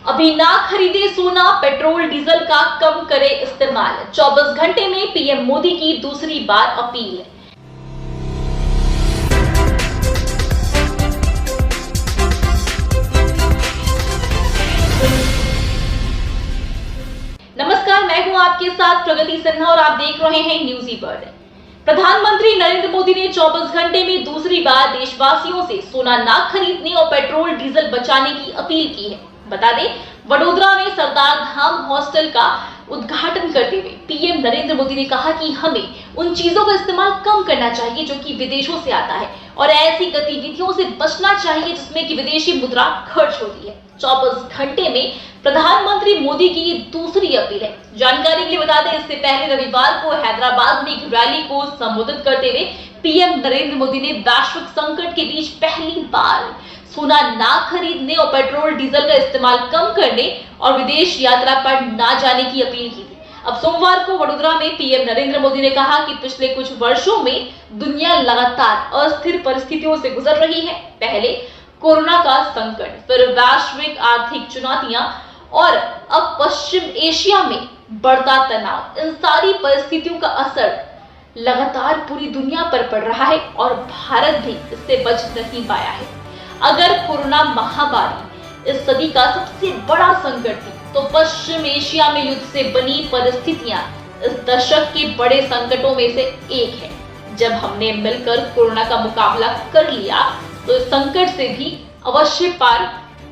अभी ना खरीदे सोना, पेट्रोल डीजल का कम करे इस्तेमाल। 24 घंटे में पीएम मोदी की दूसरी बार अपील। नमस्कार, मैं हूं आपके साथ प्रगति सिन्हा और आप देख रहे हैं न्यूज़ी वर्ल्ड। प्रधानमंत्री नरेंद्र मोदी ने 24 घंटे में दूसरी बार देशवासियों से सोना ना खरीदने और पेट्रोल डीजल बचाने की अपील की है। बता दें, वडोदरा में सरदार धाम हॉस्टल का उद्घाटन करते हुए पीएम नरेंद्र मोदी ने कहा कि हमें उन चीजों का इस्तेमाल कम करना चाहिए जो कि विदेशों से आता है और ऐसी गतिविधियों से बचना चाहिए जिसमें कि विदेशी मुद्रा खर्च होती है। 24 घंटे में प्रधानमंत्री मोदी की ये दूसरी अपील है। जानकारी के लिए बता दें, इससे पहले रविवार को हैदराबाद में एक रैली को संबोधित करते हुए पीएम नरेंद्र मोदी ने वैश्विक संकट के बीच पहली बार सोना ना खरीदने और पेट्रोल डीजल का इस्तेमाल कम करने और विदेश यात्रा पर ना जाने की अपील की थी। अब सोमवार को वडोदरा में पीएम नरेंद्र मोदी ने कहा कि पिछले कुछ वर्षों में दुनिया लगातार अस्थिर परिस्थितियों से गुजर रही है। पहले कोरोना का संकट, फिर वैश्विक आर्थिक चुनौतियां और अब पश्चिम एशिया में बढ़ता तनाव। इन सारी परिस्थितियों का असर लगातार पूरी दुनिया पर पड़ रहा है और भारत भी इससे बच नहीं पाया है। अगर कोरोना महामारी इस सदी का सबसे बड़ा संकट थी, तो पश्चिम एशिया में युद्ध से बनी परिस्थितियां इस दशक के बड़े संकटों में से एक है। जब हमने मिलकर कोरोना का मुकाबला कर लिया, तो इस संकट से भी अवश्य पार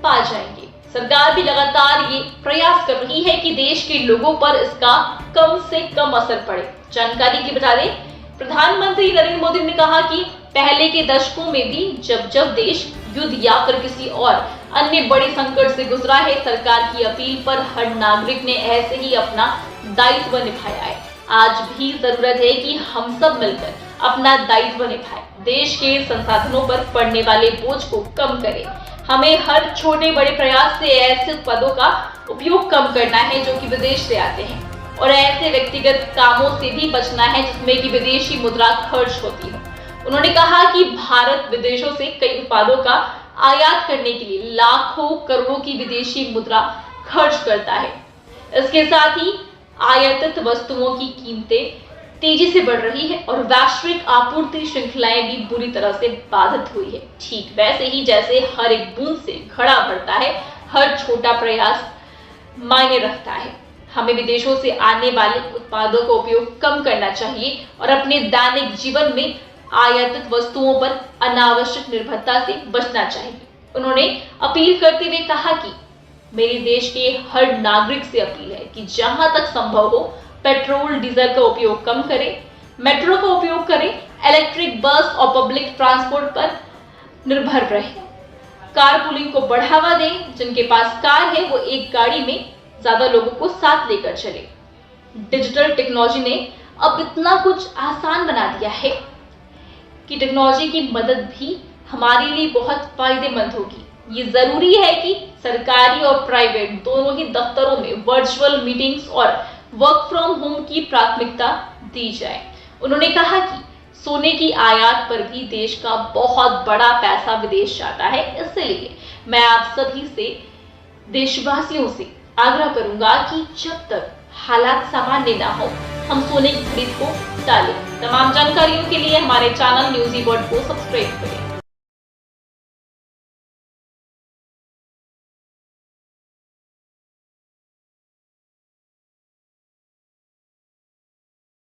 पा जाएंगे। सरकार भी लगातार ये प्रयास कर रही है कि देश के लोगों पर इसका कम से कम असर पड़े। जानकारी की बता दें, प्रधानमंत्री नरेंद्र मोदी ने कहा कि पहले के दशकों में भी जब देश युद्ध या फिर किसी और अन्य बड़े संकट से गुजरा है, सरकार की अपील पर हर नागरिक ने ऐसे ही अपना दायित्व निभाया है। आज भी जरूरत है कि हम सब मिलकर अपना दायित्व निभाएं, देश के संसाधनों पर पड़ने वाले बोझ को कम करें। हमें हर छोटे बड़े प्रयास से ऐसे उत्पादों का उपयोग कम करना है जो कि विदेश से आते हैं और ऐसे व्यक्तिगत कामों से भी बचना है जिसमें कि विदेशी मुद्रा खर्च होती है। उन्होंने कहा कि भारत विदेशों से कई उत्पादों का आयात करने के लिए लाखों करोड़ों की विदेशी मुद्रा खर्च करता है। इसके साथ ही आयातित वस्तुओं की कीमतें तेजी से बढ़ रही है और वैश्विक आपूर्ति श्रृंखलाएं भी बुरी तरह से बाधित हुई है। ठीक वैसे ही जैसे हर एक बूंद से घड़ा भरता है, हर छोटा प्रयास मायने रखता है। हमें विदेशों से आने वाले उत्पादों का उपयोग कम करना चाहिए और अपने दैनिक जीवन में आयातित वस्तुओं पर अनावश्यक निर्भरता से बचना चाहिए। उन्होंने अपील करते हुए कहा कि मेरे देश के हर नागरिक से अपील है कि जहां तक संभव हो पेट्रोल डीजल का उपयोग कम करें, मेट्रो का उपयोग करें, इलेक्ट्रिक बस और पब्लिक ट्रांसपोर्ट पर निर्भर रहें, कारपूलिंग को बढ़ावा दें। जिनके पास कार है वो एक गाड़ी में ज्यादा लोगों को साथ लेकर चले। डिजिटल टेक्नोलॉजी ने अब इतना कुछ आसान बना दिया है कि टेक्नोलॉजी की मदद भी हमारे लिए बहुत फायदेमंद होगी। ये जरूरी है कि सरकारी और प्राइवेट दोनों ही दफ्तरों में वर्चुअल मीटिंग्स और वर्क फ्रॉम होम की प्राथमिकता दी जाए। उन्होंने कहा कि सोने की आयात पर भी देश का बहुत बड़ा पैसा विदेश जाता है। इसलिए मैं आप सभी से, देशवासियों से आग्रह करूंगा कि जब तक हालात सामान्य ना हो, हम सोने की खरीद को टालें। तमाम जानकारियों के लिए हमारे चैनल न्यूज़ी वर्ल्ड को सब्सक्राइब करें।